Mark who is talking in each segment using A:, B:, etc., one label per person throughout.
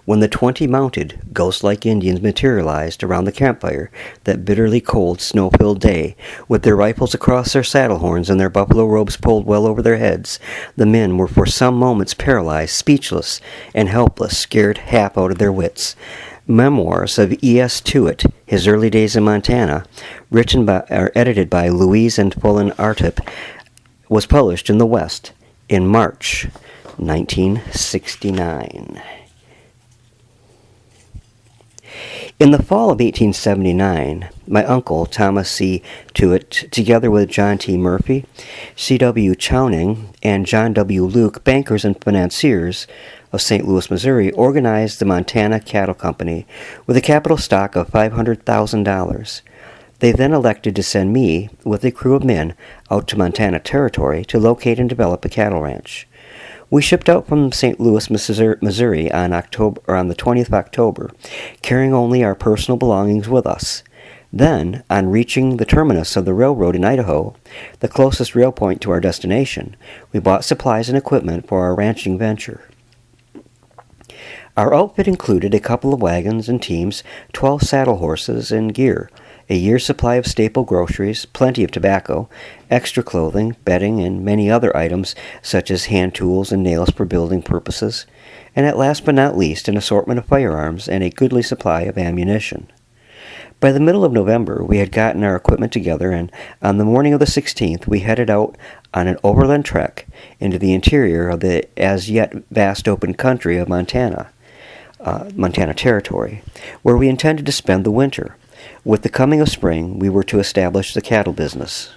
A: when the 20 mounted, ghost-like Indians materialized around the campfire that bitterly cold, snow-filled day, with their rifles across their saddle horns and their buffalo robes pulled well over their heads, the men were for some moments paralyzed, speechless, and helpless, scared half out of their wits. Memoirs of E.S. Tutt, His Early Days in Montana, edited by Louise and Fullen Artip, was published in the West in March 1969. In the fall of 1879, my uncle, Thomas C. Tutt, together with John T. Murphy, C. W. Chowning, and John W. Luke, bankers and financiers of St. Louis, Missouri, organized the Montana Cattle Company with a capital stock of $500,000. They then elected to send me, with a crew of men, out to Montana Territory to locate and develop a cattle ranch. We shipped out from St. Louis, Missouri on the 20th of October, carrying only our personal belongings with us. Then, on reaching the terminus of the railroad in Idaho, the closest rail point to our destination, we bought supplies and equipment for our ranching venture. Our outfit included a couple of wagons and teams, 12 saddle horses and gear, a year's supply of staple groceries, plenty of tobacco, extra clothing, bedding, and many other items such as hand tools and nails for building purposes, and at last but not least an assortment of firearms and a goodly supply of ammunition. By the middle of November, we had gotten our equipment together, and on the morning of the 16th, we headed out on an overland trek into the interior of the as yet vast open country of Montana Territory, where we intended to spend the winter. With the coming of spring, we were to establish the cattle business.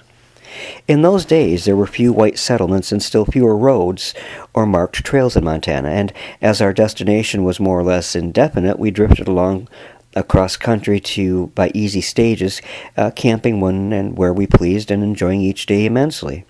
A: In those days, there were few white settlements and still fewer roads or marked trails in Montana, and as our destination was more or less indefinite, we drifted along across country by easy stages, camping when and where we pleased and enjoying each day immensely.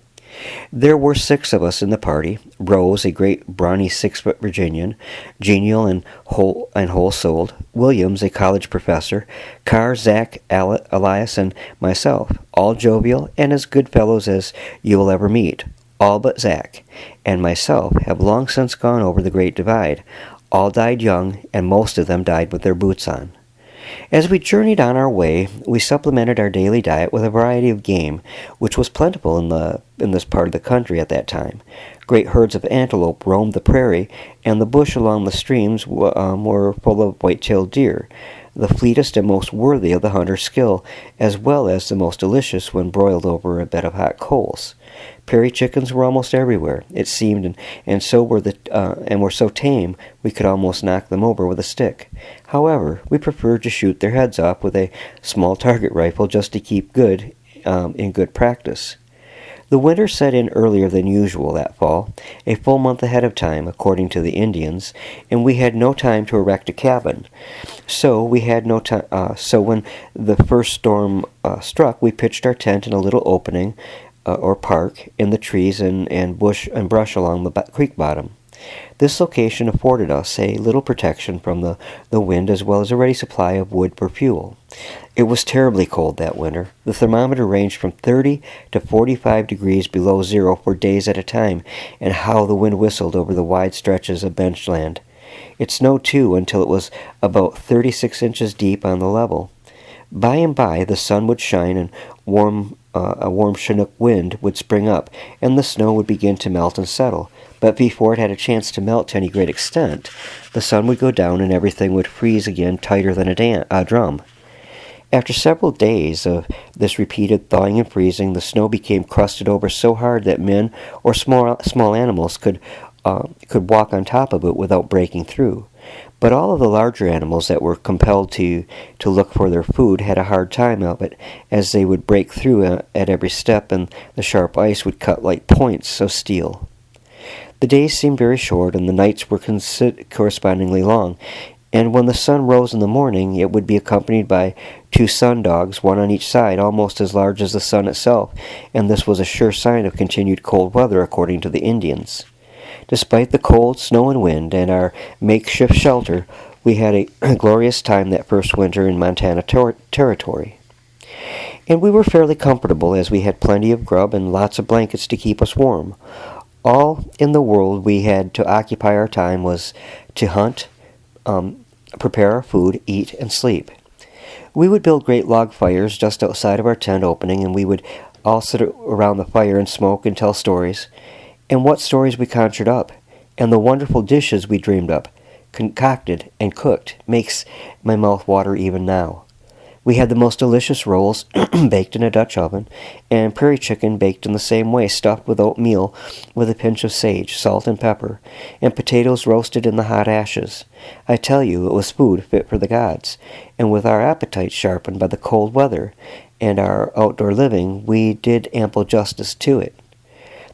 A: There were 6 of us in the party: Rose, a great brawny 6-foot Virginian, genial and whole-souled; Williams, a college professor; Carr, Zach, Elias, and myself, all jovial and as good fellows as you will ever meet. All but Zach and myself have long since gone over the Great Divide. All died young, and most of them died with their boots on. As we journeyed on our way, we supplemented our daily diet with a variety of game, which was plentiful in this part of the country at that time. Great herds of antelope roamed the prairie, and the bush along the streams were full of white-tailed deer, the fleetest and most worthy of the hunter's skill, as well as the most delicious when broiled over a bed of hot coals. Prairie chickens were almost everywhere, it seemed, and were so tame we could almost knock them over with a stick. However, we preferred to shoot their heads off with a small target rifle just to keep in good practice. The winter set in earlier than usual that fall, a full month ahead of time, according to the Indians, and we had no time to erect a cabin. So when the first storm struck, we pitched our tent in a little opening or park in the trees and brush along the creek bottom. This location afforded us a little protection from the wind, as well as a ready supply of wood for fuel. It was terribly cold that winter. The thermometer ranged from 30 to 45 degrees below zero for days at a time, and how the wind whistled over the wide stretches of benchland. It snowed, too, until it was about 36 inches deep on the level. By and by, the sun would shine, and a warm Chinook wind would spring up, and the snow would begin to melt and settle. But before it had a chance to melt to any great extent, the sun would go down and everything would freeze again tighter than a drum. After several days of this repeated thawing and freezing, the snow became crusted over so hard that men or small animals could walk on top of it without breaking through. But all of the larger animals that were compelled to look for their food had a hard time of it, as they would break through at every step, and the sharp ice would cut like points of steel. The days seemed very short, and the nights were correspondingly long, and when the sun rose in the morning, it would be accompanied by 2 sun dogs, one on each side, almost as large as the sun itself, and this was a sure sign of continued cold weather, according to the Indians. Despite the cold, snow, and wind, and our makeshift shelter, we had a glorious time that first winter in Montana Territory. And we were fairly comfortable, as we had plenty of grub and lots of blankets to keep us warm. All in the world we had to occupy our time was to hunt, prepare our food, eat, and sleep. We would build great log fires just outside of our tent opening, and we would all sit around the fire and smoke and tell stories. And what stories we conjured up, and the wonderful dishes we dreamed up, concocted, and cooked, makes my mouth water even now. We had the most delicious rolls baked in a Dutch oven, and prairie chicken baked in the same way, stuffed with oatmeal with a pinch of sage, salt, and pepper, and potatoes roasted in the hot ashes. I tell you, it was food fit for the gods, and with our appetites sharpened by the cold weather and our outdoor living, we did ample justice to it.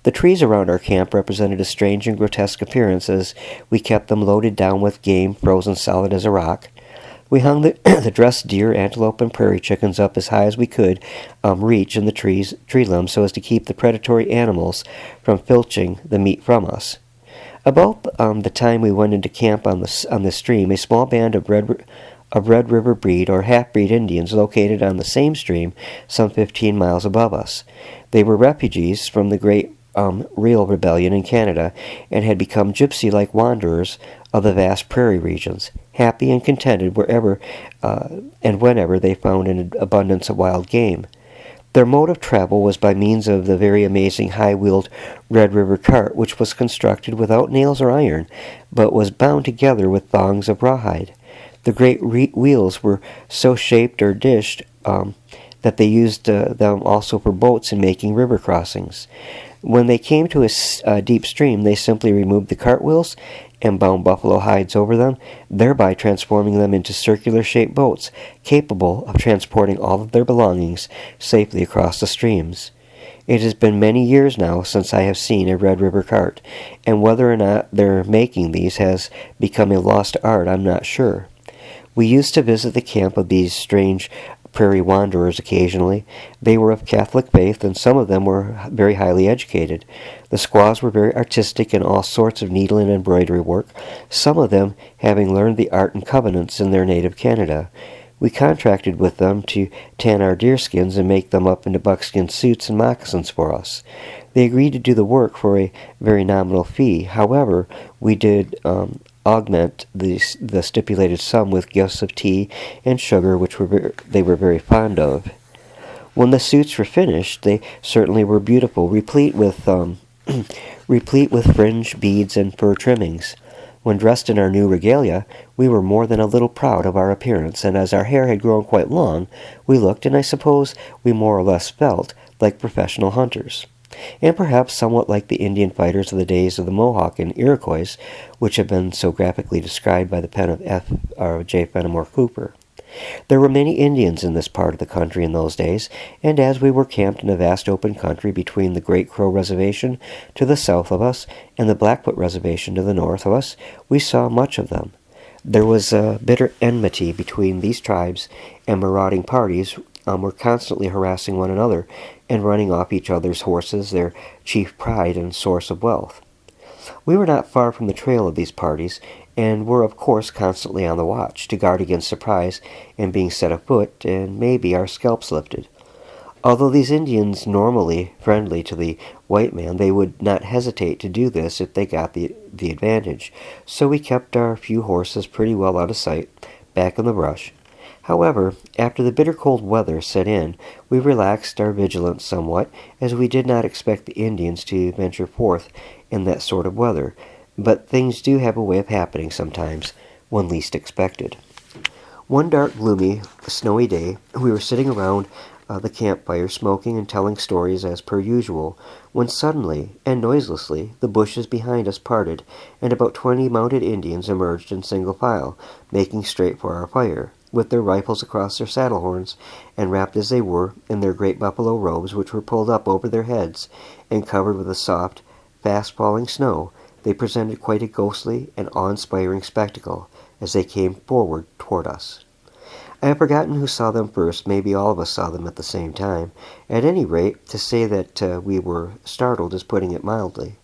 A: The trees around our camp represented a strange and grotesque appearance as we kept them loaded down with game frozen solid as a rock. We hung the dressed deer, antelope, and prairie chickens up as high as we could reach in the tree limbs so as to keep the predatory animals from filching the meat from us. About the time we went into camp on the stream, a small band of Red River breed or half-breed Indians located on the same stream some 15 miles above us. They were refugees from the Great Real Rebellion in Canada and had become gypsy-like wanderers of the vast prairie regions, happy and contented wherever and whenever they found an abundance of wild game. Their mode of travel was by means of the very amazing high-wheeled Red River cart, which was constructed without nails or iron, but was bound together with thongs of rawhide. The great wheels were so shaped or dished that they used them also for boats in making river crossings. When they came to a deep stream, they simply removed the cartwheels and bound buffalo hides over them, thereby transforming them into circular-shaped boats capable of transporting all of their belongings safely across the streams. It has been many years now since I have seen a Red River cart, and whether or not their making these has become a lost art, I'm not sure. We used to visit the camp of these strange prairie wanderers occasionally. They were of Catholic faith, and some of them were very highly educated. The squaws were very artistic in all sorts of needle and embroidery work, some of them having learned the art and covenants in their native Canada. We contracted with them to tan our deerskins and make them up into buckskin suits and moccasins for us. They agreed to do the work for a very nominal fee. However, we did augment the stipulated sum with gifts of tea and sugar, which they were very fond of. When the suits were finished, they certainly were beautiful, replete with fringe, beads, and fur trimmings. When dressed in our new regalia, we were more than a little proud of our appearance, and as our hair had grown quite long, we looked, and I suppose we more or less felt, like professional hunters, and perhaps somewhat like the Indian fighters of the days of the Mohawk and Iroquois, which have been so graphically described by the pen of J. Fenimore Cooper. There were many Indians in this part of the country in those days, and as we were camped in a vast open country between the Great Crow Reservation to the south of us and the Blackfoot Reservation to the north of us, we saw much of them. There was a bitter enmity between these tribes, and marauding parties were constantly harassing one another and running off each other's horses, their chief pride and source of wealth. We were not far from the trail of these parties, and were of course constantly on the watch, to guard against surprise and being set afoot, and maybe our scalps lifted. Although these Indians normally friendly to the white man, they would not hesitate to do this if they got the advantage, so we kept our few horses pretty well out of sight, back in the brush. However, after the bitter cold weather set in, we relaxed our vigilance somewhat, as we did not expect the Indians to venture forth in that sort of weather, but things do have a way of happening sometimes, when least expected. One dark, gloomy, snowy day, we were sitting around the campfire, smoking and telling stories as per usual, when suddenly and noiselessly the bushes behind us parted, and about 20 mounted Indians emerged in single file, making straight for our fire, with their rifles across their saddle horns, and wrapped as they were in their great buffalo robes, which were pulled up over their heads and covered with the soft, fast-falling snow. They presented quite a ghostly and awe-inspiring spectacle as they came forward toward us. I have forgotten who saw them first. Maybe all of us saw them at the same time. At any rate, to say that we were startled is putting it mildly.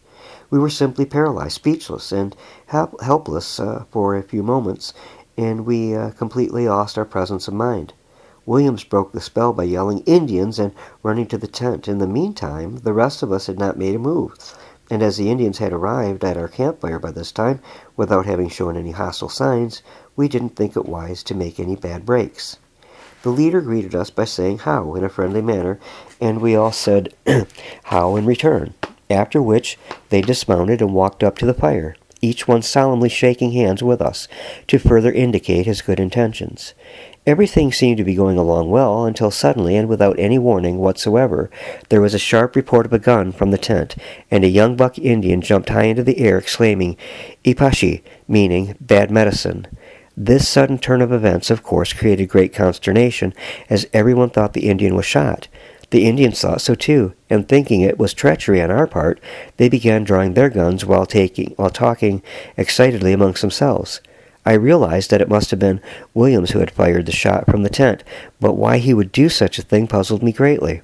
A: We were simply paralyzed, speechless, and helpless for a few moments, and we completely lost our presence of mind. Williams broke the spell by yelling "Indians!" and running to the tent. In the meantime, the rest of us had not made a move, and as the Indians had arrived at our campfire by this time, without having shown any hostile signs, we didn't think it wise to make any bad breaks. The leader greeted us by saying "how" in a friendly manner, and we all said "how" in return, after which they dismounted and walked up to the fire, each one solemnly shaking hands with us to further indicate his good intentions. Everything seemed to be going along well until suddenly, and without any warning whatsoever, there was a sharp report of a gun from the tent, and a young buck Indian jumped high into the air, exclaiming "Ipashi," meaning "bad medicine." This sudden turn of events, of course, created great consternation, as everyone thought the Indian was shot. The Indians thought so too, and thinking it was treachery on our part, they began drawing their guns while talking excitedly amongst themselves. I realized that it must have been Williams who had fired the shot from the tent, but why he would do such a thing puzzled me greatly.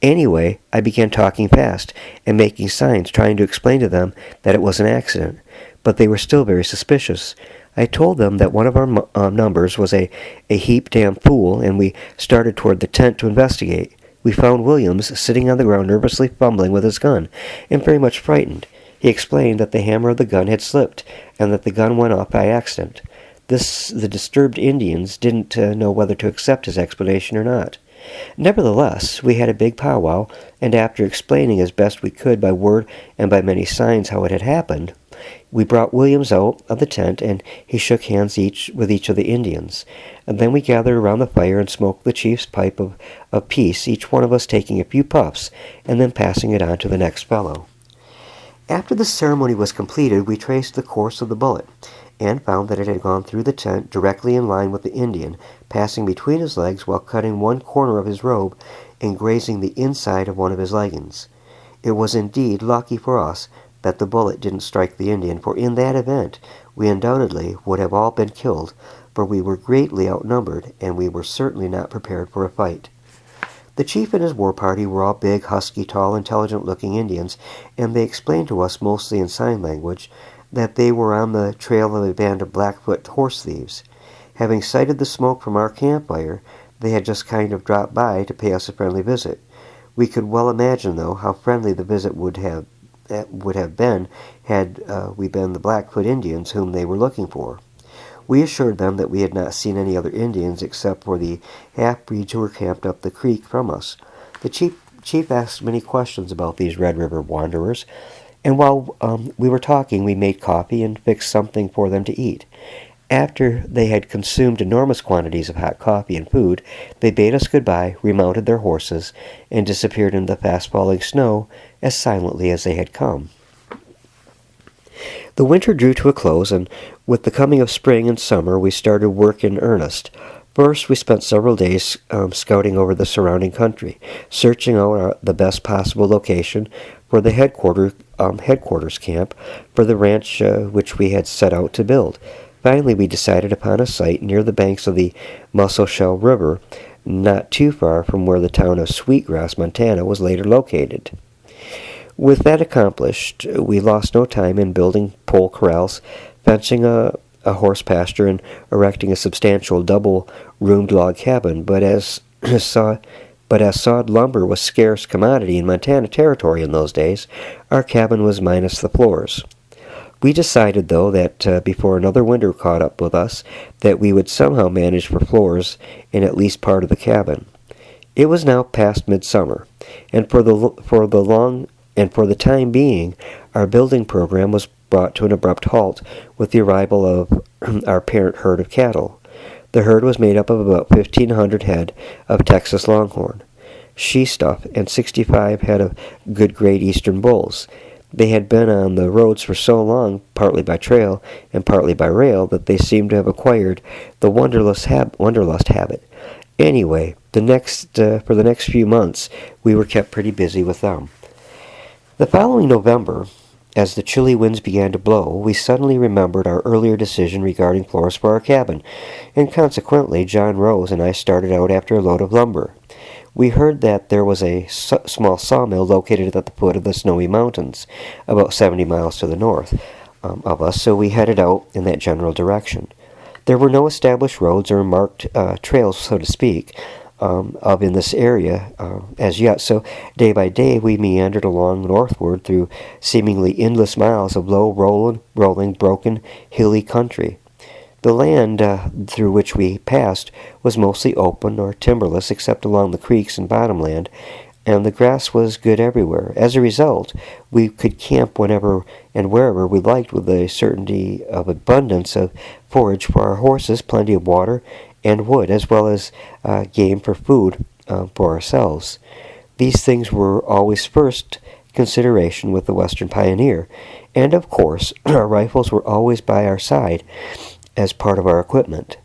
A: Anyway, I began talking fast and making signs, trying to explain to them that it was an accident, but they were still very suspicious. I told them that one of our numbers was a heap damn fool, and we started toward the tent to investigate. We found Williams sitting on the ground nervously fumbling with his gun, and very much frightened. He explained that the hammer of the gun had slipped, and that the gun went off by accident. The disturbed Indians didn't know whether to accept his explanation or not. Nevertheless, we had a big powwow, and after explaining as best we could by word and by many signs how it had happened, we brought Williams out of the tent, and he shook hands with each of the Indians. And then we gathered around the fire and smoked the chief's pipe of peace, each one of us taking a few puffs, and then passing it on to the next fellow. After the ceremony was completed, we traced the course of the bullet, and found that it had gone through the tent directly in line with the Indian, passing between his legs while cutting one corner of his robe and grazing the inside of one of his leggings. It was indeed lucky for us that the bullet didn't strike the Indian, for in that event we undoubtedly would have all been killed, for we were greatly outnumbered, and we were certainly not prepared for a fight. The chief and his war party were all big, husky, tall, intelligent-looking Indians, and they explained to us, mostly in sign language, that they were on the trail of a band of Blackfoot horse thieves. Having sighted the smoke from our campfire, they had just kind of dropped by to pay us a friendly visit. We could well imagine, though, how friendly the visit would have been had we been the Blackfoot Indians whom they were looking for. We assured them that we had not seen any other Indians except for the half-breeds who were camped up the creek from us. The chief asked many questions about these Red River wanderers, and while we were talking, we made coffee and fixed something for them to eat. After they had consumed enormous quantities of hot coffee and food, they bade us goodbye, remounted their horses, and disappeared in the fast-falling snow as silently as they had come. The winter drew to a close, and with the coming of spring and summer, we started work in earnest. First, we spent several days scouting over the surrounding country, searching out the best possible location for the headquarters camp for the ranch which we had set out to build. Finally, we decided upon a site near the banks of the Musselshell River, not too far from where the town of Sweetgrass, Montana, was later located. With that accomplished, we lost no time in building pole corrals, fencing a horse pasture, and erecting a substantial double-roomed log cabin. But as sawed lumber was scarce commodity in Montana Territory in those days, our cabin was minus the floors. We decided, though, that before another winter caught up with us, that we would somehow manage for floors in at least part of the cabin. It was now past midsummer, and for the time being, our building program was brought to an abrupt halt with the arrival of our parent herd of cattle. The herd was made up of about 1,500 head of Texas Longhorn, she-stuff, and 65 head of good-grade Eastern bulls. They had been on the roads for so long, partly by trail and partly by rail, that they seemed to have acquired the wanderlust habit. Anyway, for the next few months, we were kept pretty busy with them. The following November, as the chilly winds began to blow, we suddenly remembered our earlier decision regarding floors for our cabin, and consequently John Rose and I started out after a load of lumber. We heard that there was a small sawmill located at the foot of the Snowy Mountains, about 70 miles to the north of us, so we headed out in that general direction. There were no established roads or marked trails, so to speak, of in this area as yet. So day by day we meandered along northward through seemingly endless miles of low, rolling, broken, hilly country. The land through which we passed was mostly open or timberless except along the creeks and bottomland, and the grass was good everywhere. As a result, we could camp whenever and wherever we liked with the certainty of abundance of forage for our horses, plenty of water, and wood, as well as game for food for ourselves. These things were always first consideration with the Western pioneer, and of course our rifles were always by our side as part of our equipment.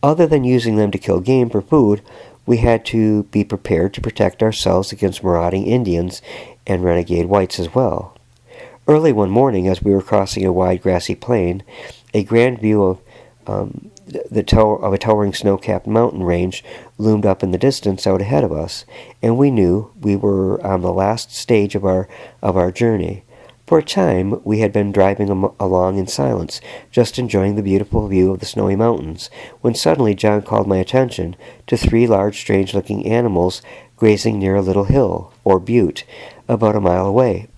A: Other than using them to kill game for food, we had to be prepared to protect ourselves against marauding Indians and renegade whites as well. Early one morning, as we were crossing a wide grassy plain, a grand view of a towering snow-capped mountain range loomed up in the distance out ahead of us, and we knew we were on the last stage of our journey. For a time we had been driving along in silence, just enjoying the beautiful view of the snowy mountains, when suddenly John called my attention to 3 large, strange-looking animals grazing near a little hill, or butte, about a mile away.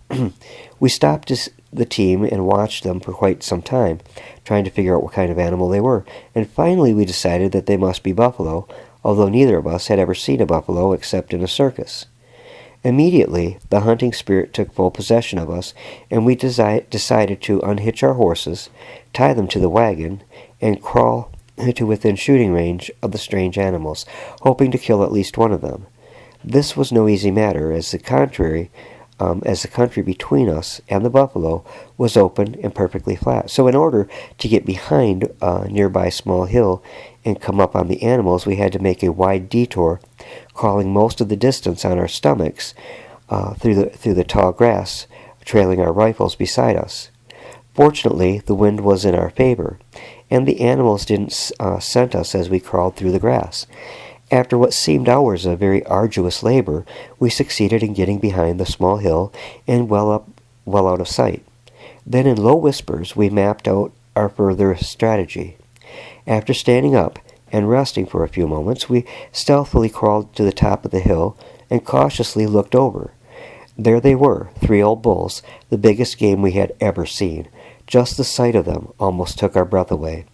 A: We stopped the team and watched them for quite some time, trying to figure out what kind of animal they were, and finally we decided that they must be buffalo, although neither of us had ever seen a buffalo except in a circus. Immediately, the hunting spirit took full possession of us, and we decided to unhitch our horses, tie them to the wagon, and crawl to within shooting range of the strange animals, hoping to kill at least one of them. This was no easy matter, as the country between us and the buffalo was open and perfectly flat. So in order to get behind a nearby small hill and come up on the animals, we had to make a wide detour, crawling most of the distance on our stomachs through the tall grass, trailing our rifles beside us. Fortunately, the wind was in our favor, and the animals didn't scent us as we crawled through the grass. After what seemed hours of very arduous labor, we succeeded in getting behind the small hill and well out of sight. Then in low whispers we mapped out our further strategy. After standing up and resting for a few moments, we stealthily crawled to the top of the hill and cautiously looked over. There they were, 3 old bulls, the biggest game we had ever seen. Just the sight of them almost took our breath away.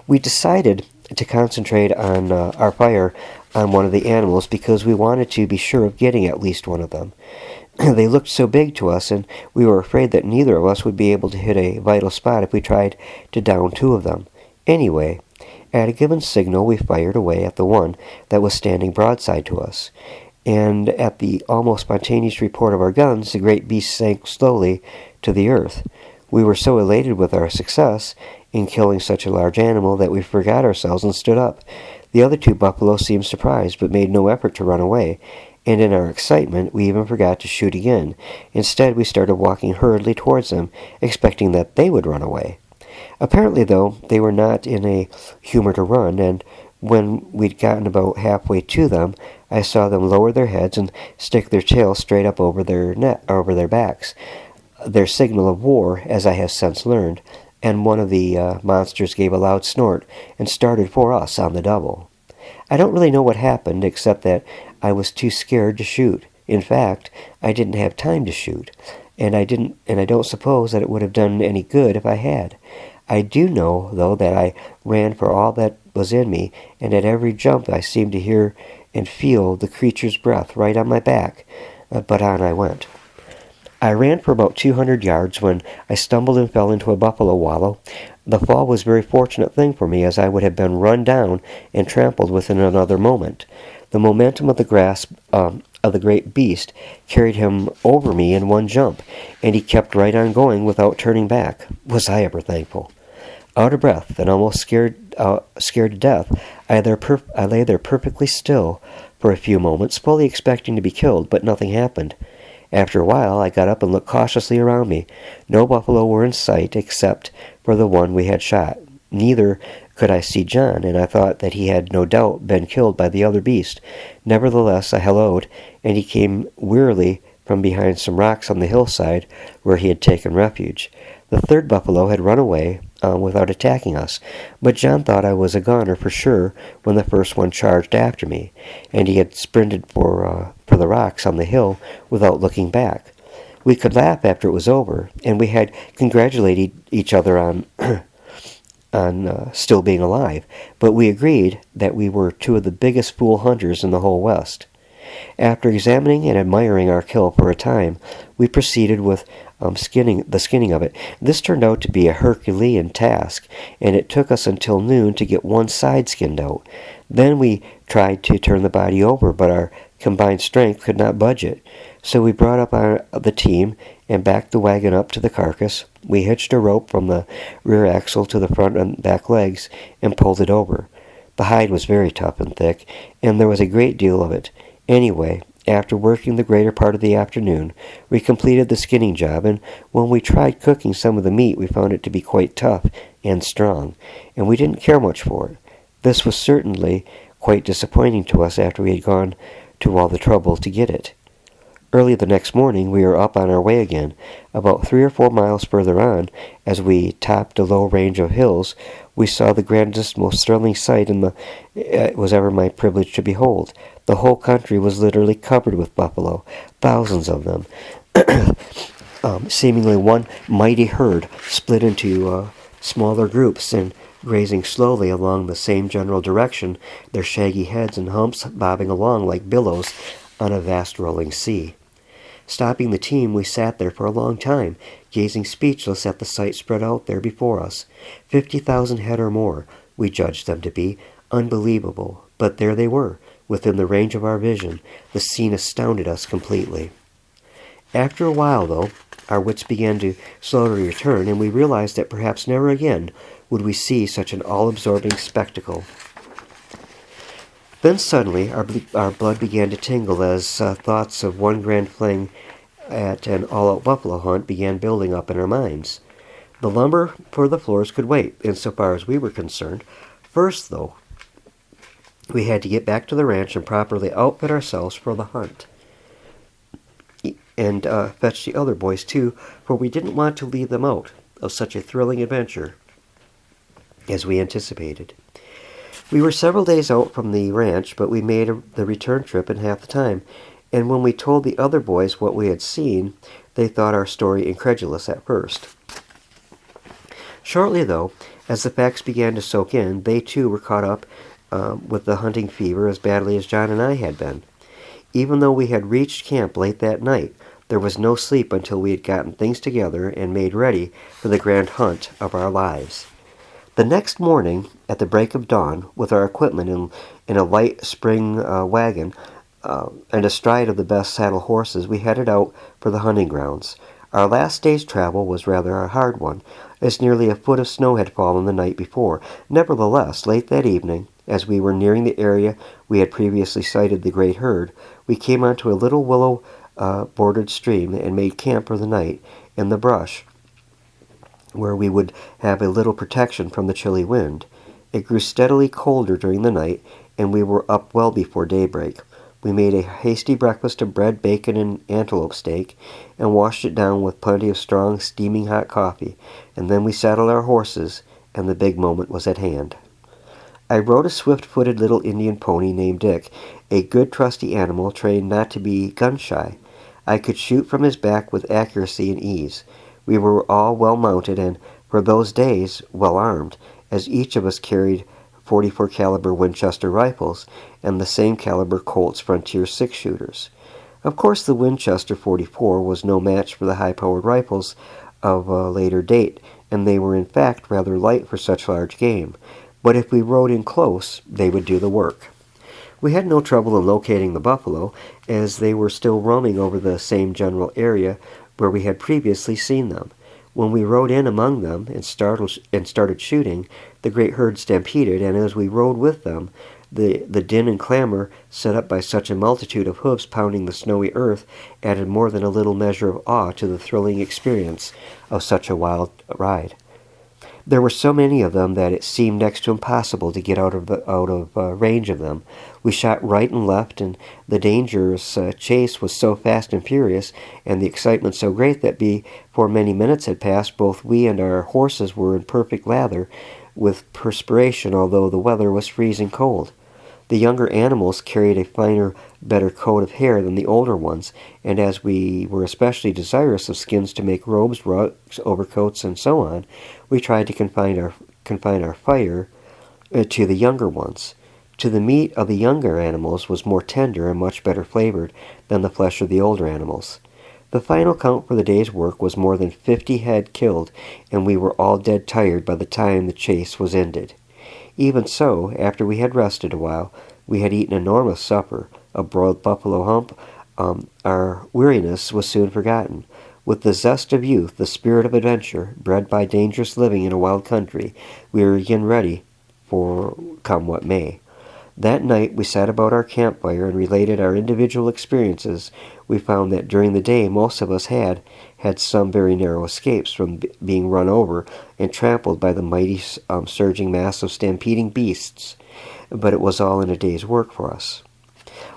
A: We decided to concentrate on our fire on one of the animals because we wanted to be sure of getting at least one of them. They looked so big to us, and we were afraid that neither of us would be able to hit a vital spot if we tried to down 2 of them. Anyway, at a given signal we fired away at the one that was standing broadside to us, and at the almost spontaneous report of our guns the great beast sank slowly to the earth. We were so elated with our success in killing such a large animal that we forgot ourselves and stood up. The other 2 buffalo seemed surprised, but made no effort to run away, and in our excitement we even forgot to shoot again. Instead, we started walking hurriedly towards them, expecting that they would run away. Apparently, though, they were not in a humor to run, and when we'd gotten about halfway to them, I saw them lower their heads and stick their tails straight up over their backs, their signal of war, as I have since learned, and one of the monsters gave a loud snort and started for us on the double. I don't really know what happened, except that I was too scared to shoot. In fact, I didn't have time to shoot, and I don't suppose that it would have done any good if I had. I do know, though, that I ran for all that was in me, and at every jump I seemed to hear and feel the creature's breath right on my back, but on I went. I ran for about 200 yards when I stumbled and fell into a buffalo wallow. The fall was a very fortunate thing for me, as I would have been run down and trampled within another moment. The momentum of the grasp of the great beast carried him over me in one jump, and he kept right on going without turning back. Was I ever thankful? Out of breath and almost scared to death, I lay there perfectly still for a few moments, fully expecting to be killed, but nothing happened. After a while, I got up and looked cautiously around me. No buffalo were in sight except for the one we had shot. Neither could I see John, and I thought that he had no doubt been killed by the other beast. Nevertheless, I hallooed, and he came wearily from behind some rocks on the hillside where he had taken refuge. The 3rd buffalo had run away without attacking us, but John thought I was a goner for sure when the first one charged after me, and he had sprinted for the rocks on the hill without looking back. We could laugh after it was over, and we had congratulated each other on still being alive, but we agreed that we were two of the biggest fool hunters in the whole West. After examining and admiring our kill for a time, we proceeded with skinning of it. This turned out to be a Herculean task, and it took us until noon to get one side skinned out. Then we tried to turn the body over, but our combined strength could not budge it. So we brought up the team and backed the wagon up to the carcass. We hitched a rope from the rear axle to the front and back legs and pulled it over. The hide was very tough and thick, and there was a great deal of it. Anyway, after working the greater part of the afternoon, we completed the skinning job, and when we tried cooking some of the meat, we found it to be quite tough and strong, and we didn't care much for it. This was certainly quite disappointing to us after we had gone to all the trouble to get it. Early the next morning, we were up on our way again. About 3 or 4 miles further on, as we topped a low range of hills, we saw the grandest, most thrilling sight it was ever my privilege to behold. The whole country was literally covered with buffalo, thousands of them. Seemingly one mighty herd split into smaller groups and grazing slowly along the same general direction, their shaggy heads and humps bobbing along like billows on a vast rolling sea. Stopping the team, we sat there for a long time, gazing speechless at the sight spread out there before us. 50,000 head or more, we judged them to be. Unbelievable, but there they were, within the range of our vision. The scene astounded us completely. After a while, though, our wits began to slowly return, and we realized that perhaps never again would we see such an all-absorbing spectacle. Then suddenly our blood began to tingle as thoughts of one grand fling at an all-out buffalo hunt began building up in our minds. The lumber for the floors could wait, insofar as we were concerned. First, though, we had to get back to the ranch and properly outfit ourselves for the hunt. And fetch the other boys, too, for we didn't want to leave them out of such a thrilling adventure as we anticipated. We were several days out from the ranch, but we made the return trip in half the time, and when we told the other boys what we had seen, they thought our story incredulous at first. Shortly, though, as the facts began to soak in, they too were caught up with the hunting fever as badly as John and I had been. Even though we had reached camp late that night, there was no sleep until we had gotten things together and made ready for the grand hunt of our lives. The next morning, at the break of dawn, with our equipment in a light spring wagon and astride of the best saddle horses, we headed out for the hunting grounds. Our last day's travel was rather a hard one, as nearly a foot of snow had fallen the night before. Nevertheless, late that evening, as we were nearing the area we had previously sighted the great herd, we came onto a little willow-bordered stream and made camp for the night in the brush, where we would have a little protection from the chilly wind. It grew steadily colder during the night, and we were up well before daybreak. We made a hasty breakfast of bread, bacon, and antelope steak, and washed it down with plenty of strong, steaming hot coffee, and then we saddled our horses, and the big moment was at hand. I rode a swift-footed little Indian pony named Dick, a good trusty animal trained not to be gun-shy. I could shoot from his back with accuracy and ease. We were all well mounted and, for those days, well armed, as each of us carried 44 caliber Winchester rifles and the same caliber Colt's Frontier 6-shooters. Of course, the Winchester 44 was no match for the high-powered rifles of a later date, and they were in fact rather light for such large game. But if we rode in close, they would do the work. We had no trouble in locating the buffalo, as they were still roaming over the same general area where we had previously seen them. When we rode in among them and started shooting, the great herd stampeded, and as we rode with them, the din and clamor set up by such a multitude of hoofs pounding the snowy earth added more than a little measure of awe to the thrilling experience of such a wild ride. There were so many of them that it seemed next to impossible to get out of range of them. We shot right and left, and the dangerous chase was so fast and furious, and the excitement so great that before many minutes had passed, both we and our horses were in perfect lather with perspiration, although the weather was freezing cold. The younger animals carried a finer, better coat of hair than the older ones, and as we were especially desirous of skins to make robes, rugs, overcoats, and so on, we tried to confine our fire to the younger ones. To the meat of the younger animals was more tender and much better flavored than the flesh of the older animals. The final count for the day's work was more than 50 head killed, and we were all dead tired by the time the chase was ended. Even so, after we had rested a while, we had eaten an enormous supper, a broiled buffalo hump. Our weariness was soon forgotten. With the zest of youth, the spirit of adventure, bred by dangerous living in a wild country, we were again ready for come what may. That night we sat about our campfire and related our individual experiences. We found that during the day most of us had some very narrow escapes from being run over and trampled by the mighty surging mass of stampeding beasts, but it was all in a day's work for us.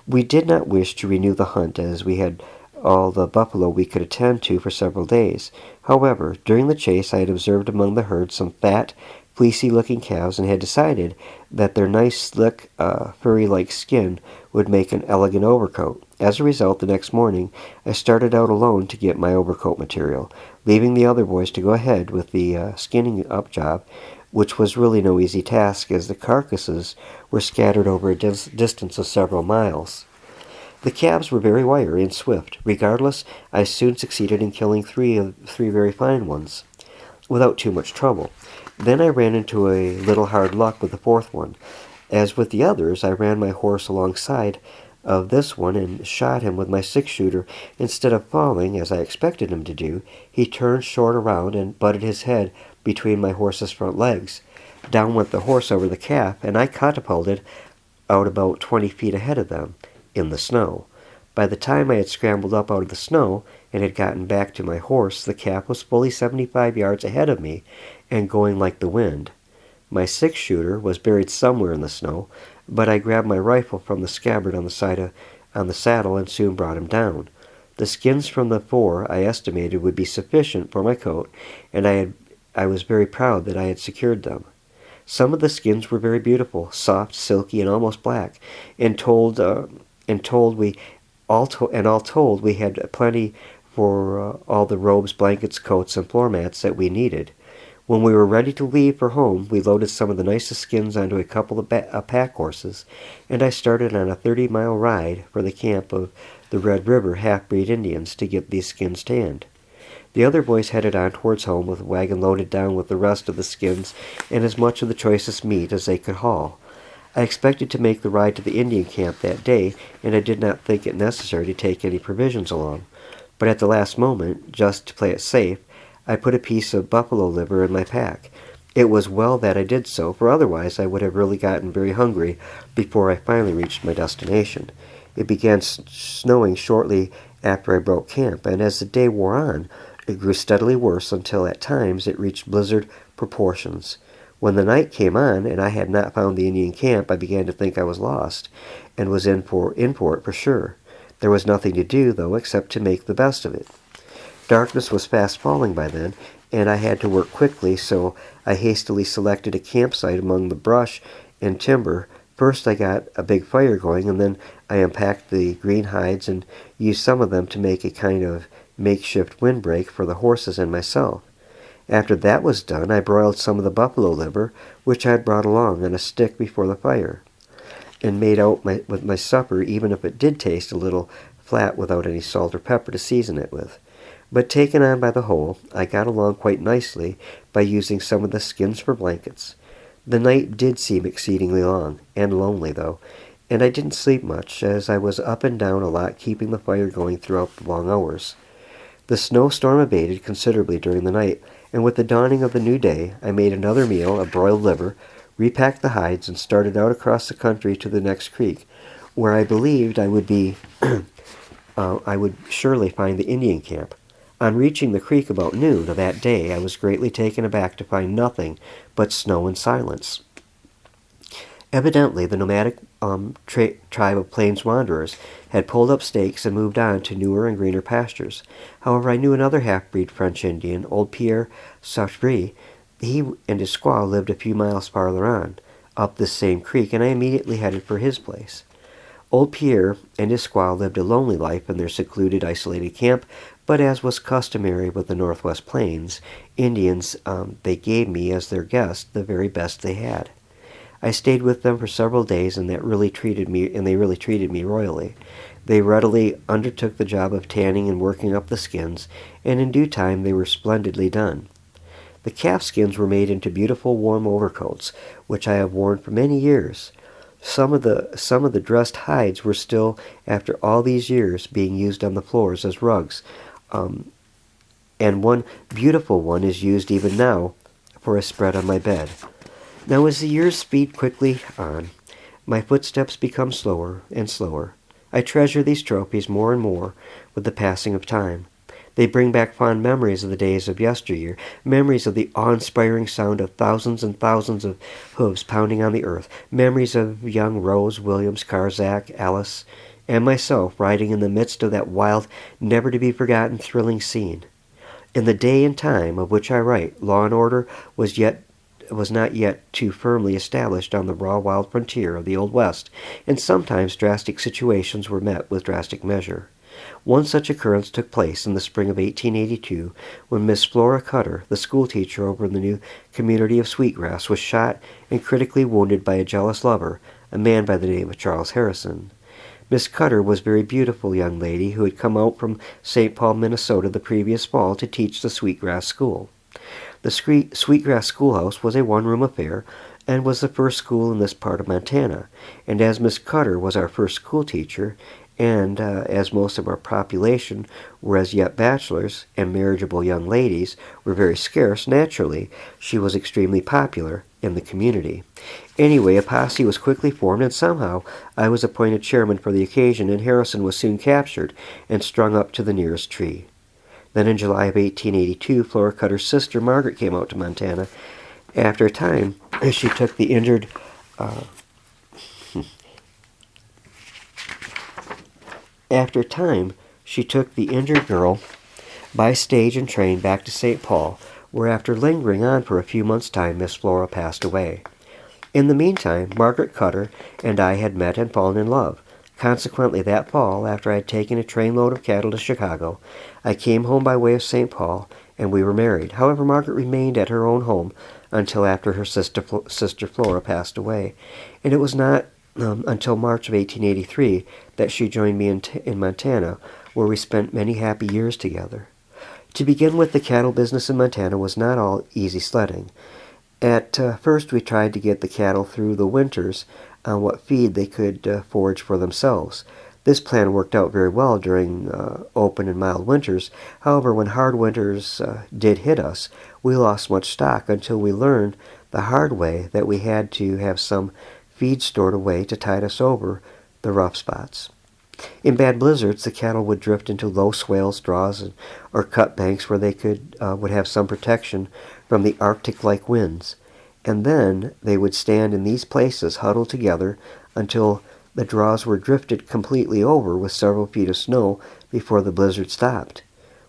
A: We did not wish to renew the hunt, as we had all the buffalo we could attend to for several days. However, during the chase I had observed among the herd some fat, fleecy-looking calves, and had decided that their nice, slick, furry-like skin would make an elegant overcoat. As a result, the next morning I started out alone to get my overcoat material, leaving the other boys to go ahead with the skinning up job, which was really no easy task, as the carcasses were scattered over a distance of several miles. The calves were very wiry and swift. Regardless, I soon succeeded in killing three very fine ones, without too much trouble. Then I ran into a little hard luck with the fourth one. As with the others, I ran my horse alongside of this one and shot him with my six-shooter. Instead of falling, as I expected him to do, he turned short around and butted his head between my horse's front legs. Down went the horse over the calf, and I catapulted out about 20 feet ahead of them, in the snow. By the time I had scrambled up out of the snow and had gotten back to my horse, the calf was fully 75 yards ahead of me and going like the wind. My six-shooter was buried somewhere in the snow, but I grabbed my rifle from the scabbard on the saddle and soon brought him down. The skins from the four I estimated would be sufficient for my coat, and I was very proud that I had secured them. Some of the skins were very beautiful, soft, silky, and almost black, and all told, we had plenty for all the robes, blankets, coats, and floor mats that we needed. When we were ready to leave for home, we loaded some of the nicest skins onto a couple of pack horses, and I started on a 30-mile ride for the camp of the Red River half-breed Indians to get these skins tanned. The other boys headed on towards home with a wagon loaded down with the rest of the skins and as much of the choicest meat as they could haul. I expected to make the ride to the Indian camp that day, and I did not think it necessary to take any provisions along. But at the last moment, just to play it safe, I put a piece of buffalo liver in my pack. It was well that I did so, for otherwise I would have really gotten very hungry before I finally reached my destination. It began snowing shortly after I broke camp, and as the day wore on, it grew steadily worse until at times it reached blizzard proportions. When the night came on and I had not found the Indian camp, I began to think I was lost and was in for it for sure. There was nothing to do, though, except to make the best of it. Darkness was fast falling by then, and I had to work quickly, so I hastily selected a campsite among the brush and timber. First I got a big fire going, and then I unpacked the green hides and used some of them to make a kind of makeshift windbreak for the horses and myself. After that was done, I broiled some of the buffalo liver, which I had brought along, on a stick before the fire, and made out with my supper, even if it did taste a little flat without any salt or pepper to season it with. But taken on by the whole, I got along quite nicely by using some of the skins for blankets. The night did seem exceedingly long, and lonely, though, and I didn't sleep much, as I was up and down a lot keeping the fire going throughout the long hours. The snowstorm abated considerably during the night, and with the dawning of the new day, I made another meal of broiled liver, repacked the hides, and started out across the country to the next creek, where I believed I would surely find the Indian camp. On reaching the creek about noon of that day, I was greatly taken aback to find nothing but snow and silence. Evidently, the nomadic tribe of plains wanderers had pulled up stakes and moved on to newer and greener pastures. However, I knew another half-breed French Indian, old Pierre Sartry. He and his squaw lived a few miles farther on, up this same creek, and I immediately headed for his place. Old Pierre and his squaw lived a lonely life in their secluded, isolated camp, but as was customary with the Northwest Plains Indians, they gave me as their guest the very best they had. I stayed with them for several days, and they really treated me royally. They readily undertook the job of tanning and working up the skins, and in due time they were splendidly done. The calf skins were made into beautiful warm overcoats, which I have worn for many years. Some of the dressed hides were still, after all these years, being used on the floors as rugs, and one beautiful one is used even now for a spread on my bed. Now, as the years speed quickly on, my footsteps become slower and slower. I treasure these trophies more and more with the passing of time. They bring back fond memories of the days of yesteryear, memories of the awe-inspiring sound of thousands and thousands of hooves pounding on the earth, memories of young Rose, Williams, Karzak, Alice, and myself riding in the midst of that wild, never-to-be-forgotten thrilling scene. In the day and time of which I write, law and order was not yet too firmly established on the raw wild frontier of the Old West, and sometimes drastic situations were met with drastic measure. One such occurrence took place in the spring of 1882 when Miss Flora Cutter, the schoolteacher over in the new community of Sweetgrass, was shot and critically wounded by a jealous lover, a man by the name of Charles Harrison. Miss Cutter was a very beautiful young lady who had come out from St. Paul, Minnesota the previous fall to teach the Sweetgrass School. The Sweetgrass Schoolhouse was a one-room affair and was the first school in this part of Montana, and as Miss Cutter was our first schoolteacher, and as most of our population were as yet bachelors, and marriageable young ladies were very scarce, naturally, she was extremely popular in the community. Anyway, a posse was quickly formed, and somehow I was appointed chairman for the occasion, and Harrison was soon captured and strung up to the nearest tree. Then in July of 1882, Flora Cutter's sister Margaret came out to Montana. After a time, she took the injured girl by stage and train back to St. Paul, where after lingering on for a few months' time, Miss Flora passed away. In the meantime, Margaret Cutter and I had met and fallen in love. Consequently, that fall, after I had taken a trainload of cattle to Chicago, I came home by way of St. Paul, and we were married. However, Margaret remained at her own home until after her sister Flora passed away, and it was not until March of 1883 that she joined me in Montana, where we spent many happy years together. To begin with, the cattle business in Montana was not all easy sledding. At first, we tried to get the cattle through the winters on what feed they could forage for themselves. This plan worked out very well during open and mild winters. However, when hard winters did hit us, we lost much stock until we learned the hard way that we had to have some feed stored away to tide us over the rough spots. In bad blizzards, the cattle would drift into low swales, draws, or cut banks where they would have some protection from the Arctic-like winds. And then they would stand in these places huddled together until the draws were drifted completely over with several feet of snow before the blizzard stopped.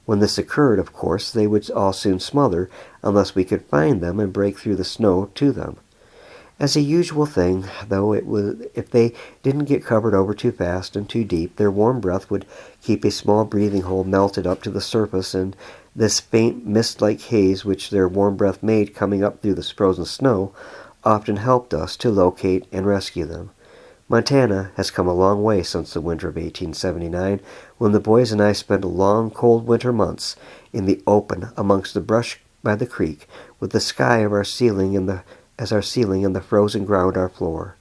A: When this occurred, of course, they would all soon smother unless we could find them and break through the snow to them. As a usual thing, though, if they didn't get covered over too fast and too deep, their warm breath would keep a small breathing hole melted up to the surface, and this faint mist-like haze which their warm breath made coming up through the frozen snow often helped us to locate and rescue them. Montana has come a long way since the winter of 1879, when the boys and I spent a long, cold winter months in the open amongst the brush by the creek, with the sky of our ceiling as our ceiling and the frozen ground our floor.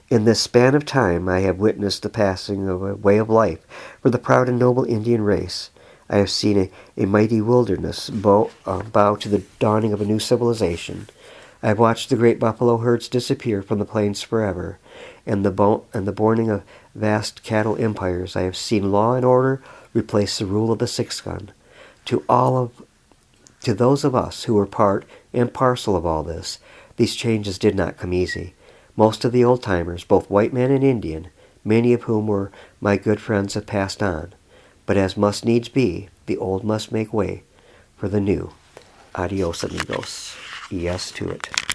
A: In this span of time I have witnessed the passing of a way of life for the proud and noble Indian race. I have seen a mighty wilderness bow to the dawning of a new civilization. I have watched the great buffalo herds disappear from the plains forever, and the borning of vast cattle empires. I have seen law and order replace the rule of the six-gun. To those of us who were part and parcel of all this, these changes did not come easy. Most of the old-timers, both white man and Indian, many of whom were my good friends, have passed on. But as must needs be, the old must make way for the new. Adios, amigos. Yes to it.